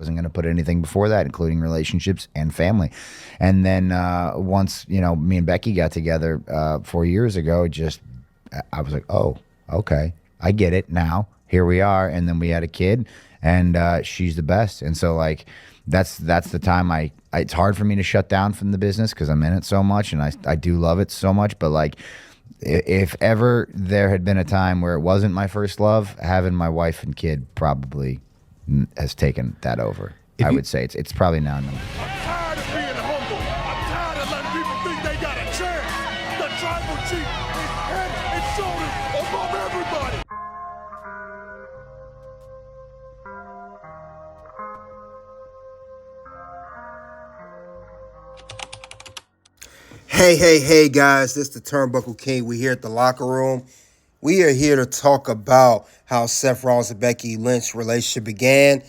Wasn't going to put anything before that, including relationships and family. And then once, me and Becky got together 4 years ago, I was like, oh, okay, I get it now. Here we are. And then we had a kid, and she's the best. And so, like, that's the time it's hard for me to shut down from the business because I'm in it so much, and I do love it so much. But, like, if ever there had been a time where it wasn't my first love, having my wife and kid probably has taken that over. I would say it's probably now number one. I'm tired of being humble. I'm tired of letting people think they got a chance. The tribal chief is head and shoulders above everybody. Hey, guys, this is the Turnbuckle King. We're here at the locker room. We are here to talk about how Seth Rollins and Becky Lynch relationship began.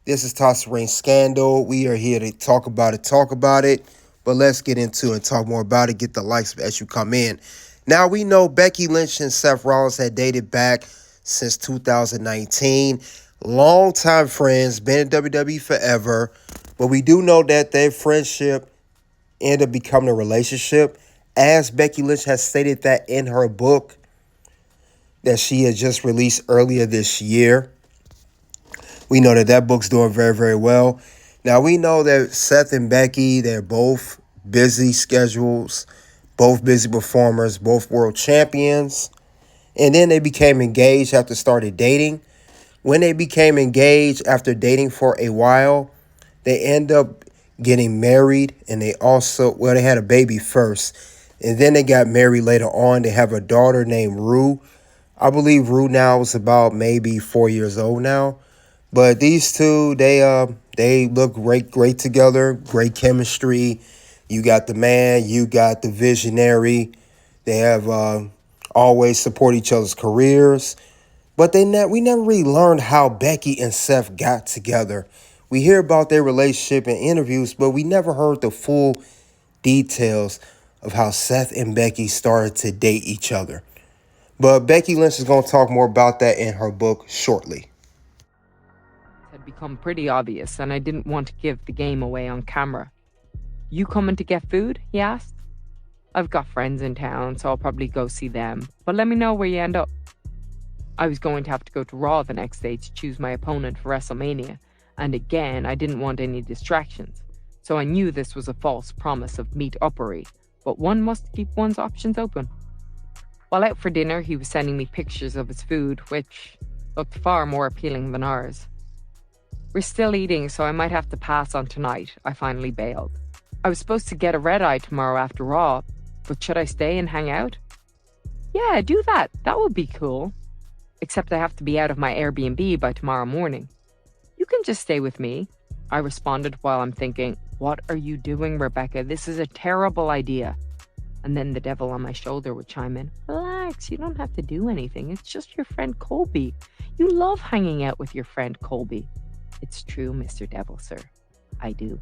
This is Toss Ring Scandal. We are here to talk about it. But let's get into it and talk more about it. Get the likes as you come in. Now, we know Becky Lynch and Seth Rollins had dated back since 2019. Longtime friends, been in WWE forever. But we do know that their friendship ended up becoming a relationship, as Becky Lynch has stated that in her book that she had just released earlier this year. We know that book's doing very, very well. Now, we know that Seth and Becky, they're both busy schedules, both busy performers, both world champions. And then they became engaged after started dating. When they became engaged after dating for a while, they end up getting married, and they had a baby first, and then they got married later on. They have a daughter named Roux. I believe Roux now is about maybe 4 years old now. But these two, they look great together, great chemistry. You got the man, you got the visionary. They have always support each other's careers. But we never really learned how Becky and Seth got together. We hear about their relationship in interviews, but we never heard the full details of how Seth and Becky started to date each other. But Becky Lynch is going to talk more about that in her book shortly. It had become pretty obvious, and I didn't want to give the game away on camera. You coming to get food? He asked. I've got friends in town, so I'll probably go see them, but let me know where you end up. I was going to have to go to Raw the next day to choose my opponent for WrestleMania. And again, I didn't want any distractions, so I knew this was a false promise of meet-uppery, but one must keep one's options open. While out for dinner, he was sending me pictures of his food, which looked far more appealing than ours. We're still eating, so I might have to pass on tonight, I finally bailed. I was supposed to get a red-eye tomorrow after Raw, but should I stay and hang out? Yeah, do that. That would be cool. Except I have to be out of my Airbnb by tomorrow morning. You can just stay with me, I responded while I'm thinking, what are you doing, Rebecca? This is a terrible idea. And then the devil on my shoulder would chime in, relax, you don't have to do anything. It's just your friend Colby. You love hanging out with your friend Colby. It's true, Mr. Devil, sir. I do.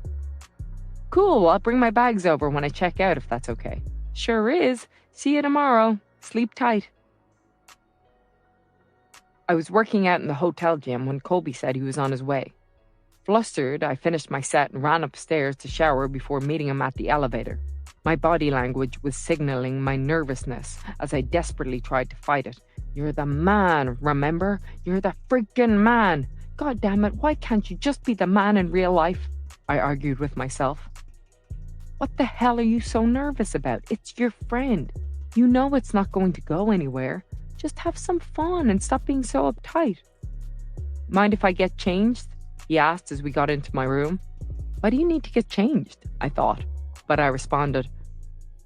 Cool, I'll bring my bags over when I check out if that's okay. Sure is. See you tomorrow. Sleep tight. I was working out in the hotel gym when Colby said he was on his way. Flustered, I finished my set and ran upstairs to shower before meeting him at the elevator. My body language was signaling my nervousness as I desperately tried to fight it. You're the man, remember? You're the freaking man. God damn it, why can't you just be the man in real life? I argued with myself. What the hell are you so nervous about? It's your friend. You know it's not going to go anywhere. Just have some fun and stop being so uptight. Mind if I get changed? He asked as we got into my room. Why do you need to get changed? I thought. But I responded,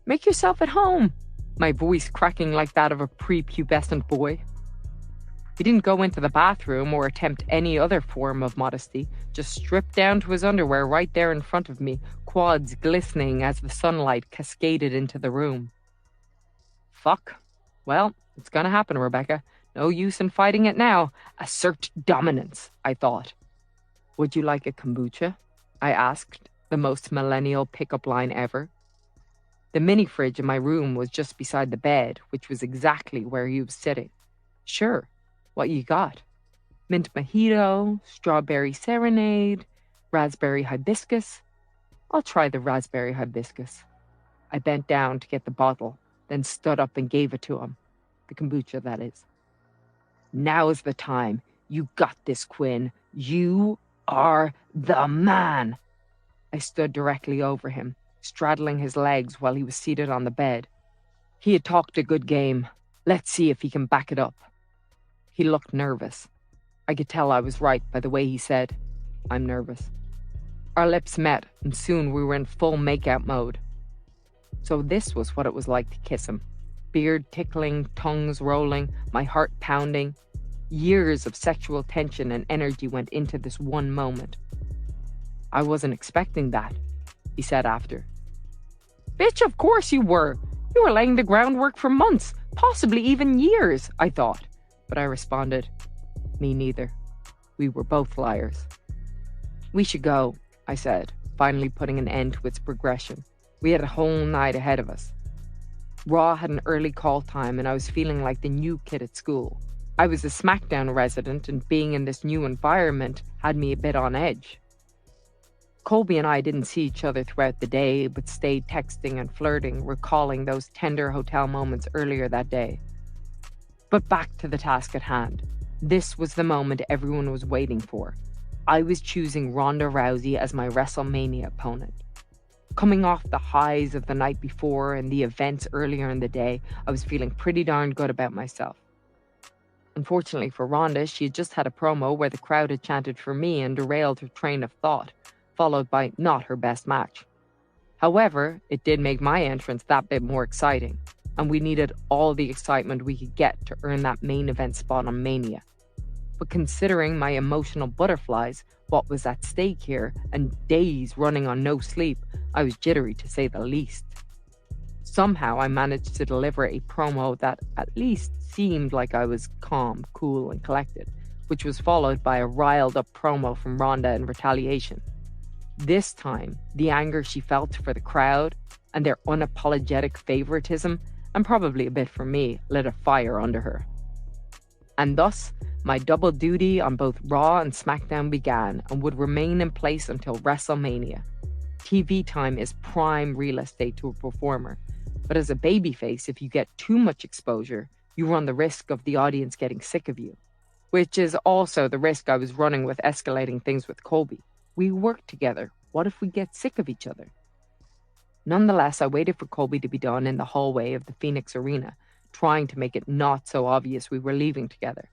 make yourself at home. My voice cracking like that of a prepubescent boy. He didn't go into the bathroom or attempt any other form of modesty, just stripped down to his underwear right there in front of me, quads glistening as the sunlight cascaded into the room. Fuck. Well, it's gonna happen, Rebecca. No use in fighting it now. Assert dominance, I thought. Would you like a kombucha? I asked, the most millennial pickup line ever. The mini fridge in my room was just beside the bed, which was exactly where he was sitting. Sure. What you got? Mint mojito, strawberry serenade, Raspberry hibiscus? I'll try the raspberry hibiscus. I bent down to get the bottle, then stood up and gave it to him. The kombucha, that is. Now is the time. You got this, Quinn. You are the man. I stood directly over him, straddling his legs while he was seated on the bed. He had talked a good game. Let's see if he can back it up. He looked nervous. I could tell I was right by the way he said, "I'm nervous." Our lips met, and soon we were in full make-out mode. So this was what it was like to kiss him. Beard tickling, tongues rolling, my heart pounding. Years of sexual tension and energy went into this one moment. "I wasn't expecting that," he said after. "Bitch, of course you were. You were laying the groundwork for months, possibly even years," I thought. But I responded, "Me neither. We were both liars." "We should go," I said, finally putting an end to its progression. We had a whole night ahead of us. Roux had an early call time, and I was feeling like the new kid at school. I was a SmackDown resident, and being in this new environment had me a bit on edge. Colby and I didn't see each other throughout the day, but stayed texting and flirting, recalling those tender hotel moments earlier that day. But back to the task at hand. This was the moment everyone was waiting for. I was choosing Ronda Rousey as my WrestleMania opponent. Coming off the highs of the night before and the events earlier in the day, I was feeling pretty darn good about myself. Unfortunately for Ronda, she had just had a promo where the crowd had chanted for me and derailed her train of thought, followed by not her best match. However, it did make my entrance that bit more exciting, and we needed all the excitement we could get to earn that main event spot on Mania. But considering my emotional butterflies, what was at stake here, and days running on no sleep, I was jittery to say the least. Somehow I managed to deliver a promo that at least seemed like I was calm, cool, and collected, which was followed by a riled-up promo from Ronda in retaliation. This time, the anger she felt for the crowd and their unapologetic favoritism, and probably a bit for me, lit a fire under her. And thus, my double duty on both Raw and SmackDown began and would remain in place until WrestleMania. TV time is prime real estate to a performer, but as a babyface, if you get too much exposure, you run the risk of the audience getting sick of you, which is also the risk I was running with escalating things with Colby. We work together. What if we get sick of each other? Nonetheless, I waited for Colby to be done in the hallway of the Phoenix Arena, trying to make it not so obvious we were leaving together.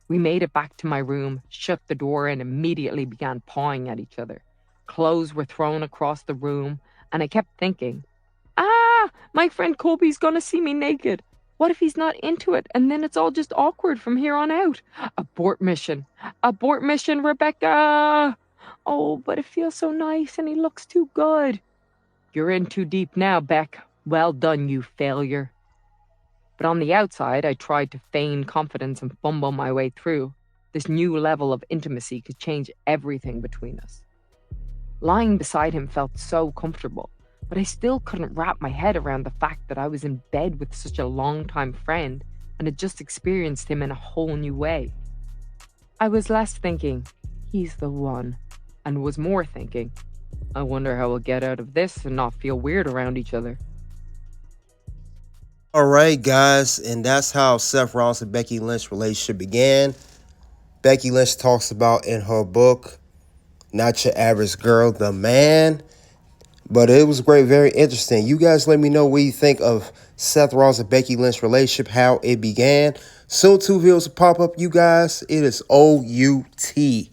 We made it back to my room, shut the door, and immediately began pawing at each other. Clothes were thrown across the room, and I kept thinking, my friend Colby's gonna see me naked. What if he's not into it, and then it's all just awkward from here on out? Abort mission. Abort mission, Rebecca! Oh, but it feels so nice, and he looks too good. You're in too deep now, Beck. Well done, you failure. But on the outside, I tried to feign confidence and fumble my way through. This new level of intimacy could change everything between us. Lying beside him felt so comfortable, but I still couldn't wrap my head around the fact that I was in bed with such a longtime friend and had just experienced him in a whole new way. I was less thinking, he's the one, and was more thinking, I wonder how we'll get out of this and not feel weird around each other. All right, guys, and that's how Seth Rollins and Becky Lynch relationship began. Becky Lynch talks about in her book, Not Your Average Girl, the Man. But it was great, very interesting. You guys let me know what you think of Seth Rollins and Becky Lynch relationship, how it began. Soon 2 videos will pop up, you guys. It is OUT.